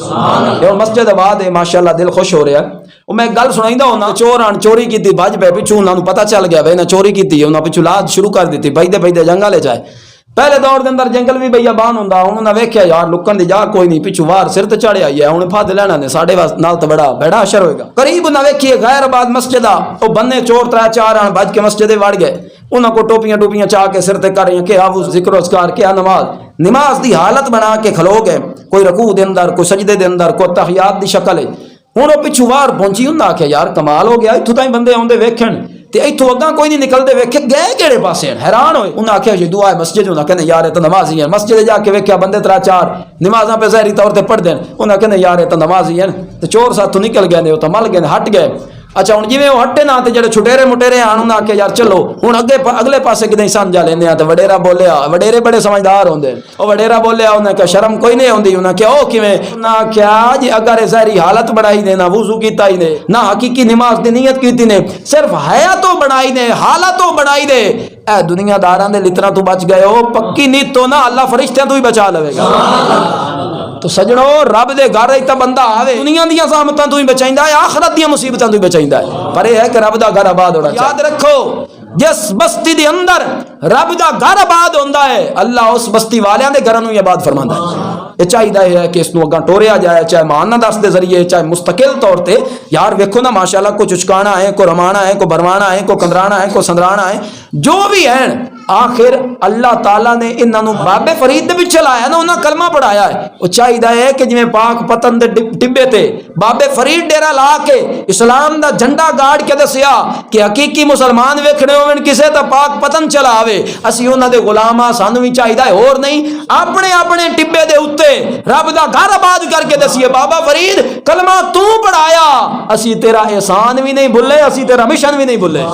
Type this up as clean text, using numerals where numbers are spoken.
मस्जिद आबाद है माशाअल्लाह, दिल खुश हो रहा है। मैं गल सुनाईंदा होना, चोर आन चोरी की भज पे पिछू उन्होंने पता चल गया भाई चोरी की, उन्होंने पिछू लाद शुरू कर दी, बजते बजते जंगल जाए। पहले दौर के अंदर जंगल भी भैया बान होंदा, उन्होंने वेख्या यार लुकन की जा कोई नहीं, पिछू वार सिर ते चढ़ आई है, हुण फद लेना ने साडे नाल तो बड़ा असर होएगा। करीब उन्हें वेखिए गैरबाद मस्जिद आ, बन्ने चोर 3-4 आन भज के मस्जिद वड़ गए, उन्होंने को टोपियां टोपियां चाह के सिर ते कर के आवू जिक्र उसकार क्या नमाज की हालत बना के खलो गए, कोई रकू दे अंदर, कोई सजदे दे अंदर, कोई तहियात दी शक्ल है। हुण पिछू वार पहुंची, उन्हें आख्या यार कमाल हो गया, इत्थों ताईं बंदे आउंदे वेखण ते इत्थों अग्गां कोई नहीं निकलते, वेखे गए किहड़े पासे, हैरान होए। उन्हें आख्या जी दुआ है मस्जिद, उन्हें कहने यार ये तो नमाजी है। मस्जिद जाके वेख्या बंदे 3-4 नमाजा पे ज़ाहरी तौर पर पढ़ते हैं, उन्हें कहने यार ये तो नमाजी है। तो चोर साथों निकल गए ने, तो मल गए, हट गए। अच्छा हुण जिवें वो हटे ना, तो जेडे छुटेरे मुटेरे आन, उन्हें आख्या यार चलो हुण अगले पासे कितें समझा लेने। तो वडेरा बोलिया, वडेरे बड़े समझदार होंदे, वो वडेरा बोलिया, उन्हें क्या शर्म कोई नहीं आउंदी। उन्हें क्या ओ किवें, उन्हें आख्या जी अगर ज़ाहरी हालत बनाई ने, ना वुज़ू कीता ही ने, ना हकीकी नमाज दी नीयत कीती ने, सिर्फ हया तो बनाई ने, हालत तो बनाई दे, ए दुनियादारां दे लितरां तो बच गए हो, पक्की नीयत तो ना अल्लाह फरिश्तियां तो ही बचा लवेगा। तो सजणो रब दे घर इतना बंदा आवे, दुनिया दी ज़हमतां तो ही बचाइंदा है, आखिरत दी मुसीबतां तो ही बचाइंदा है। पर यह है कि रब दा घर आबाद होना चाहिए। याद रखो जिस बस्ती दे अंदर रब दा घर आबाद होंदा है, अल्लाह उस बस्ती वालियां दे घरां नूं आबाद फरमांदा है। ये चाहिए है कि इसनूं अग्गां टोरिया जाए, चाहे मान दस के जरिए, चाहे मुस्तकिल तौर पर। यार वेखो ना माशाअल्लाह, को चुचकाना है, को रमाना है, को बरवाना है, को कंदराना है, को संदराना है, जो भी है आखिर अल्लाह ताला ने इन्हों बाबे फरीद दे पिछे लाया ना, उन्हें कलमा पढ़ाया है। वो चाहिए है कि जिवें पाक पतन दे टिब्बे ते बाबे फरीद डेरा ला के इस्लाम दा झंडा गाड़ के दसिया कि हकीकी मुसलमान वेखने होवन किसे दा पाक पतन चला आवे, असी उन्हां दे गुलामा, सानू भी चाहिए होर नहीं, अपने अपने टिब्बे दे उत्ते रब दा घर आबाद करके दसीए बाबा फरीद कलमा तू पढ़ाया, असी तेरा एहसान भी नहीं भुले, असी तेरा मिशन भी नहीं भुले।